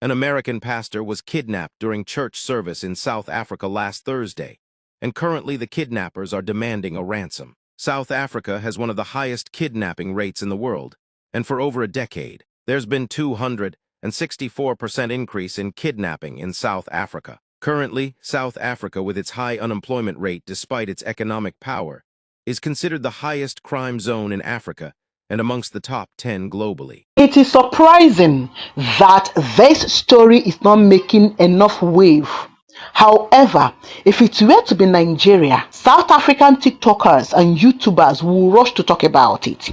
An American pastor was kidnapped during church service in South Africa last Thursday, and currently the kidnappers are demanding a ransom. South Africa has one of the highest kidnapping rates in the world, and for over a decade, there's been 264% increase in kidnapping in South Africa. Currently, South Africa, with its high unemployment rate despite its economic power, is considered the highest crime zone in Africa and amongst the top 10 globally. It is surprising that this story is not making enough wave. However, if it were to be Nigeria, South African TikTokers and YouTubers will rush to talk about it.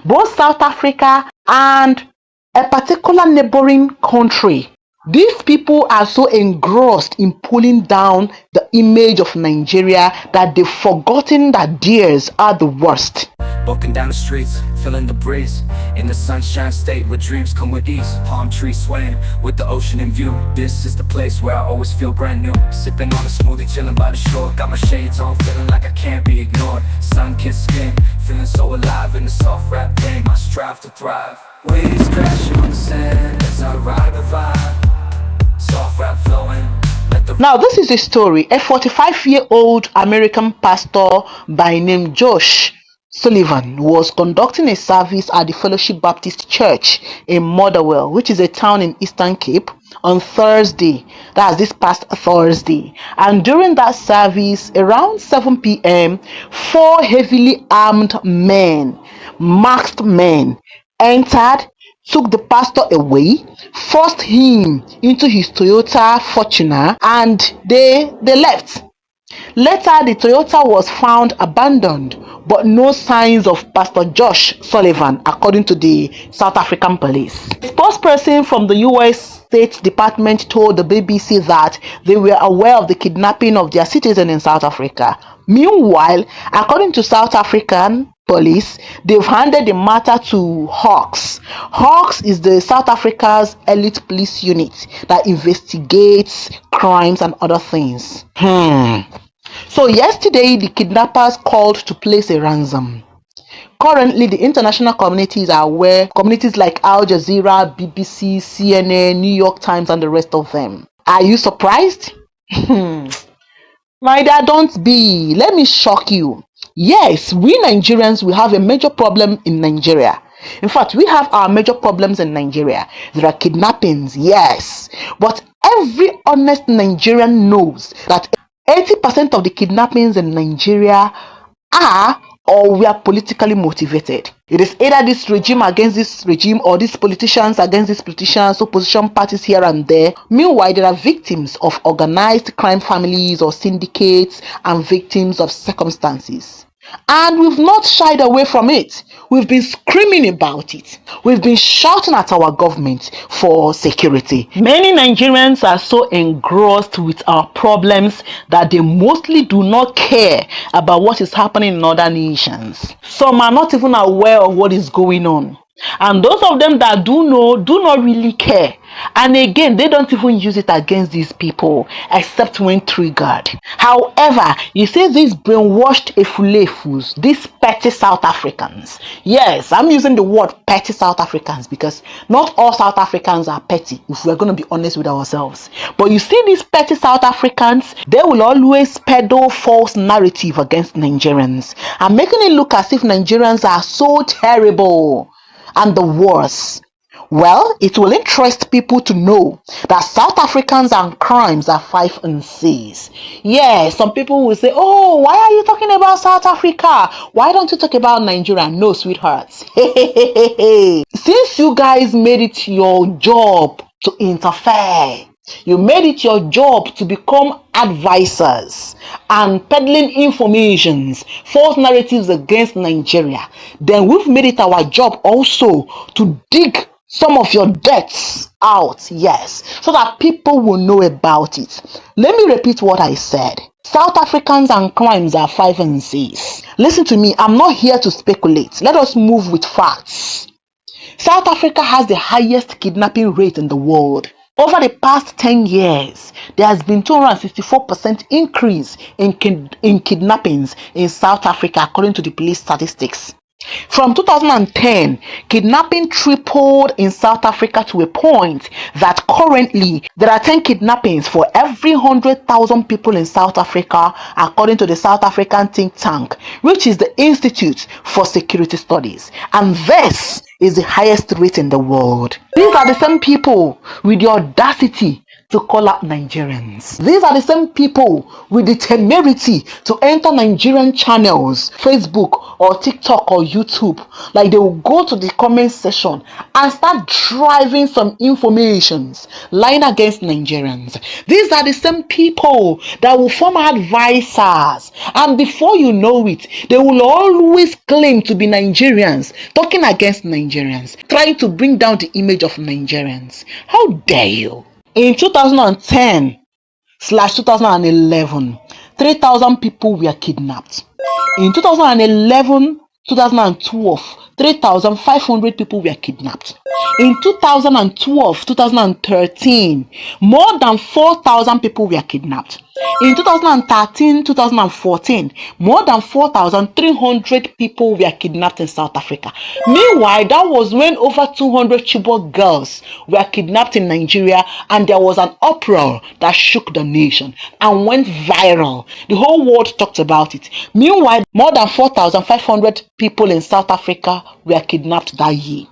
Both South Africa and a particular neighboring country, these people are so engrossed in pulling down the image of Nigeria that they've forgotten that theirs are the worst. Walking down the streets, feeling the breeze, in the sunshine state where dreams come with ease. Palm trees swaying with the ocean in view. This is the place where I always feel brand new. Sipping on a smoothie, chilling by the shore. Got my shades on, feeling like I can't be ignored. Sun-kissed skin, feeling so alive in the soft rap game. I strive to thrive. Waves crashing on the sand as I ride the vibe. Soft rap flowing. Now, this is a story. A 45-year-old American pastor by name Josh Sullivan was conducting a service at the Fellowship Baptist Church in Motherwell, which is a town in Eastern Cape, on Thursday. That's this past Thursday. And during that service, around 7 p.m., 4 heavily armed men, masked men, entered, took the pastor away, forced him into his Toyota Fortuner, and they left. Later, the Toyota was found abandoned, but no signs of Pastor Josh Sullivan, according to the South African police. A spokesperson from the U.S. State Department told the BBC that they were aware of the kidnapping of their citizen in South Africa. Meanwhile, according to South African police, they've handed the matter to Hawks. Hawks is the South Africa's elite police unit that investigates crimes and other things. So yesterday, the kidnappers called to place a ransom. Currently, the international communities are aware, communities like Al Jazeera, BBC, CNN, New York Times, and the rest of them. Are you surprised? My dear, don't be. Let me shock you. Yes, we Nigerians, we have a major problem in Nigeria. In fact, we have our major problems in Nigeria. There are kidnappings, yes. But every honest Nigerian knows that 80% of the kidnappings in Nigeria are or were politically motivated. It is either this regime against this regime or these politicians against these politicians, opposition parties here and there. Meanwhile, there are victims of organized crime families or syndicates and victims of circumstances. And we've not shied away from it. We've been screaming about it. We've been shouting at our government for security. Many Nigerians are so engrossed with our problems that they mostly do not care about what is happening in other nations. Some are not even aware of what is going on. And those of them that do know do not really care. And again, they don't even use it against these people except when triggered. However, you see these brainwashed efulefus, these petty South Africans. Yes, I'm using the word petty South Africans because not all South Africans are petty, if we're going to be honest with ourselves. But you see these petty South Africans, they will always peddle false narrative against Nigerians and making it look as if Nigerians are so terrible and the worst. Well, it will interest people to know that South Africans and crimes are 5 and 6. Yeah, some people will say, oh, why are you talking about South Africa? Why don't you talk about Nigeria? No, sweethearts. Since you guys made it your job to interfere, you made it your job to become advisors and peddling informations, false narratives against Nigeria, then we've made it our job also to dig some of your debts out, yes, so that people will know about it. Let me repeat what I said. South Africans and crimes are 5 and 6. Listen to me, I'm not here to speculate. Let us move with facts. South Africa has the highest kidnapping rate in the world. Over the past 10 years, there has been 264% increase in kidnappings in South Africa, according to the police statistics. From 2010, kidnapping tripled in South Africa to a point that currently there are 10 kidnappings for every 100,000 people in South Africa, according to the South African think tank, which is the Institute for Security Studies. And this is the highest rate in the world. These are the same people with the audacity to call out Nigerians. These are the same people with the temerity to enter Nigerian channels, Facebook or TikTok or YouTube. Like they will go to the comment section and start driving some informations lying against Nigerians. These are the same people that will form advisors, and before you know it, they will always claim to be Nigerians, talking against Nigerians, trying to bring down the image of Nigerians. How dare you? In 2010/2011, 3,000 people were kidnapped. In 2011-2012, 3,500 people were kidnapped. In 2012-2013, more than 4,000 people were kidnapped. In 2013-2014, more than 4,300 people were kidnapped in South Africa. Meanwhile, that was when over 200 Chibok girls were kidnapped in Nigeria, and there was an uproar that shook the nation and went viral. The whole world talked about it. Meanwhile, more than 4,500 people in South Africa were kidnapped that year.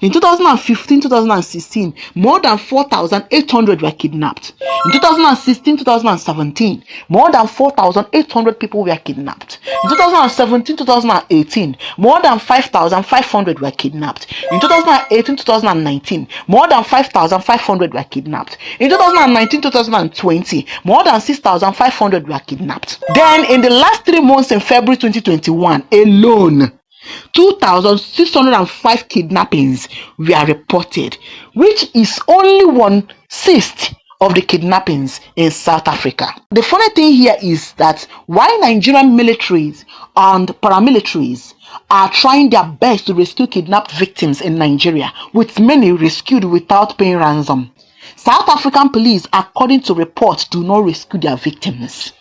In 2015-2016, more than 4,800 were kidnapped. In 2016-2017, more than 4,800 people were kidnapped. In 2017-2018, more than 5,500 were kidnapped. In 2018-2019, more than 5,500 were kidnapped. In 2019-2020, more than 6,500 were kidnapped. Then, in the last 3 months in February 2021 alone, 2,605 kidnappings were reported, which is only 1/6 of the kidnappings in South Africa. The funny thing here is that while Nigerian militaries and paramilitaries are trying their best to rescue kidnapped victims in Nigeria, with many rescued without paying ransom, South African police, according to reports, do not rescue their victims.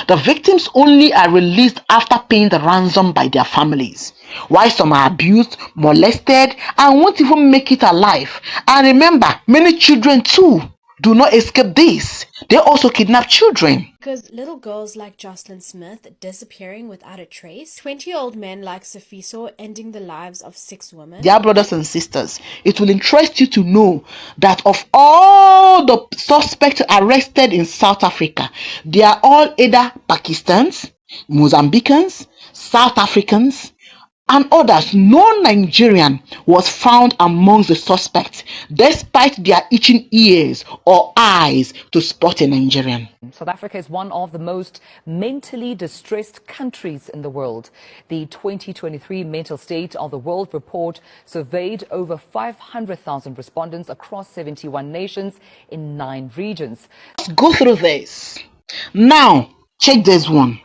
The victims only are released after paying the ransom by their families, while some are abused, molested, and won't even make it alive. And remember, many children too do not escape this. They also kidnap children. Because little girls like Jocelyn Smith disappearing without a trace, 20-year-old men like Sifiso ending the lives of 6 women. Dear brothers and sisters, it will interest you to know that of all the suspects arrested in South Africa, they are all either Pakistans, Mozambicans, South Africans, and others. No Nigerian was found amongst the suspects, despite their itching ears or eyes to spot a Nigerian. South Africa is one of the most mentally distressed countries in the world. The 2023 Mental State of the World report surveyed over 500,000 respondents across 71 nations in 9 regions. Let's go through this. Now, check this one.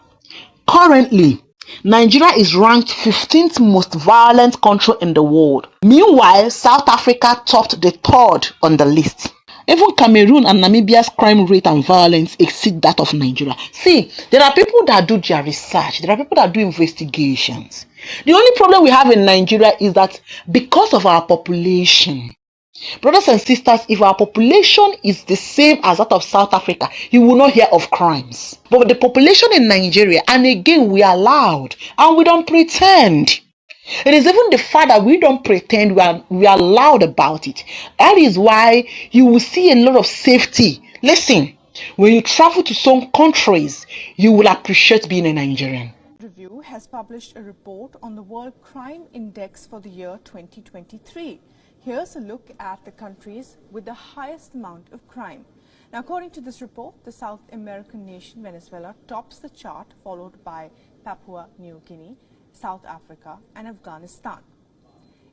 Currently, Nigeria is ranked 15th most violent country in the world. Meanwhile, South Africa topped the 3rd on the list. Even Cameroon and Namibia's crime rate and violence exceed that of Nigeria. See, there are people that do their research. There are people that do investigations. The only problem we have in Nigeria is that because of our population, brothers and sisters, if our population is the same as that of South Africa, you will not hear of crimes. But the population in Nigeria, and again, we are loud and we don't pretend. It is even the fact that we don't pretend, we are loud about it. That is why you will see a lot of safety. Listen, when you travel to some countries, you will appreciate being a Nigerian. Review has published a report on the World Crime Index for the year 2023. Here's a look at the countries with the highest amount of crime. Now, according to this report, the South American nation Venezuela tops the chart, followed by Papua New Guinea, South Africa and Afghanistan.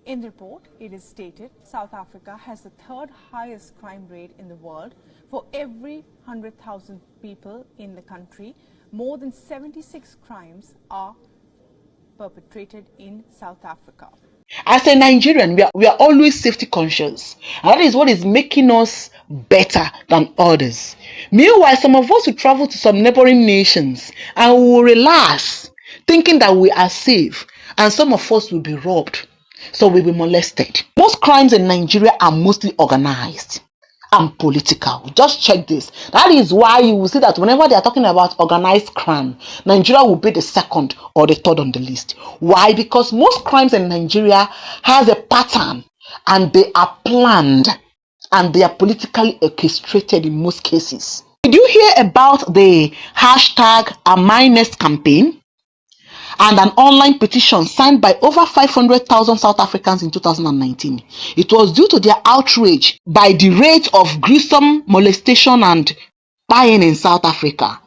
In the report, it is stated South Africa has the 3rd highest crime rate in the world. For every 100,000 people in the country, more than 76 crimes are perpetrated in South Africa. As a Nigerian, we are always safety conscious. And that is what is making us better than others. Meanwhile, some of us will travel to some neighboring nations and we will relax, thinking that we are safe. and some of us will be robbed, so we'll be molested. Most crimes in Nigeria are mostly organized and political. Just check this. That is why you will see that whenever they are talking about organized crime, Nigeria will be the second or the third on the list. Why? Because most crimes in Nigeria has a pattern, and they are planned, and they are politically orchestrated in most cases. Did you hear about the hashtag #AmInext campaign and an online petition signed by over 500,000 South Africans in 2019? It was due to their outrage by the rate of gruesome molestation and spying in South Africa.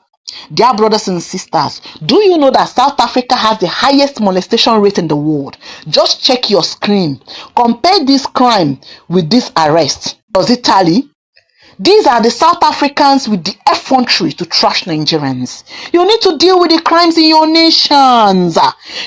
Dear brothers and sisters, do you know that South Africa has the highest molestation rate in the world? Just check your screen. Compare this crime with this arrest. Does it tally? These are the South Africans with the effrontery to trash Nigerians. You need to deal with the crimes in your nations.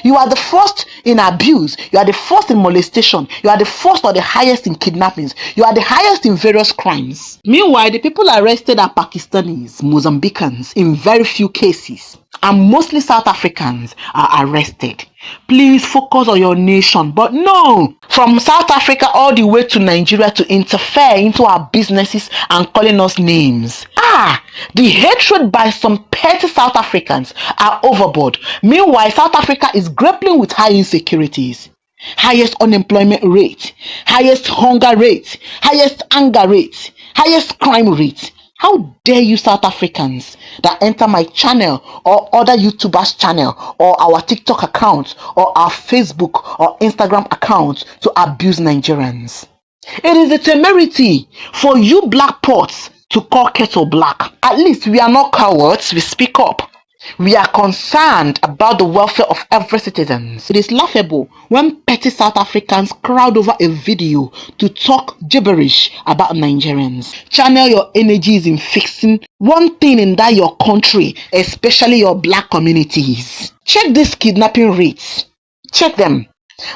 You are the first in abuse. You are the first in molestation. You are the first or the highest in kidnappings. You are the highest in various crimes. Meanwhile, the people arrested are Pakistanis, Mozambicans in very few cases, and mostly South Africans are arrested. Please focus on your nation. But no, from South Africa all the way to Nigeria to interfere into our businesses and calling us names. The hatred by some petty South Africans are overboard. Meanwhile, South Africa is grappling with high insecurities, highest unemployment rate, highest hunger rate, highest anger rate, highest crime rate. How dare you South Africans that enter my channel or other YouTubers channel or our TikTok account or our Facebook or Instagram account to abuse Nigerians? It is a temerity for you black pots to call kettle black. At least we are not cowards, we speak up. We are concerned about the welfare of every citizen. It is laughable when petty South Africans crowd over a video to talk gibberish about Nigerians. Channel your energies in fixing one thing in that your country, especially your black communities. Check these kidnapping rates. Check them.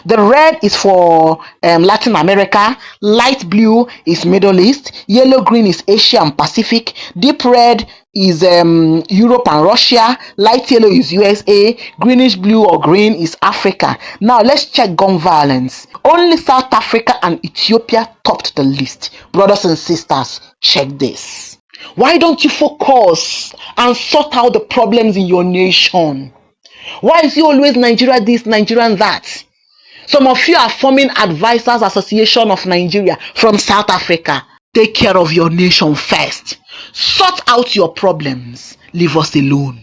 The red is for Latin America, light blue is Middle East, yellow green is Asia and Pacific, deep red is Europe and Russia, light yellow is USA, greenish blue or green is Africa. Now let's check gun violence. Only South Africa and Ethiopia topped the list. Brothers and sisters, check this. Why don't you focus and sort out the problems in your nation? Why is it always Nigeria this, Nigeria that? Some of you are forming Advisors Association of Nigeria from South Africa. Take care of your nation first. Sort out your problems. Leave us alone.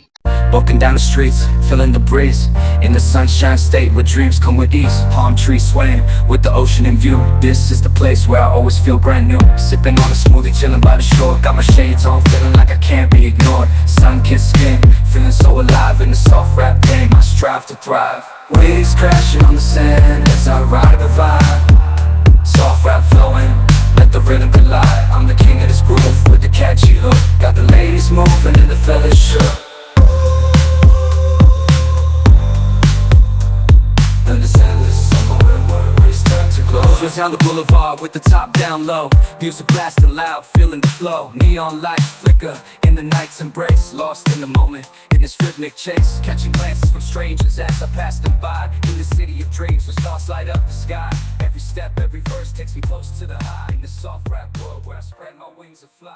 Walking down the streets, feeling the breeze. In the sunshine state where dreams come with ease. Palm trees swaying with the ocean in view. This is the place where I always feel brand new. Sipping on a smoothie, chilling by the shore. Got my shades on, feeling like I can't be ignored. Sun-kissed skin, feeling so alive in the soft rap game. I strive to thrive. Waves crashing on the sand as I ride the vibe. Soft rap flowing, let the rhythm collide. I'm the king of this groove with the catchy hook. Got the ladies moving and the fellas shook. Just down the boulevard with the top down low. Music blasting loud, feeling the flow. Neon lights flicker in the night's embrace. Lost in the moment, in this rhythmic chase. Catching glances from strangers as I pass them by. In the city of dreams where stars light up the sky. Every step, every verse takes me close to the high. In the soft rap world where I spread my wings and fly.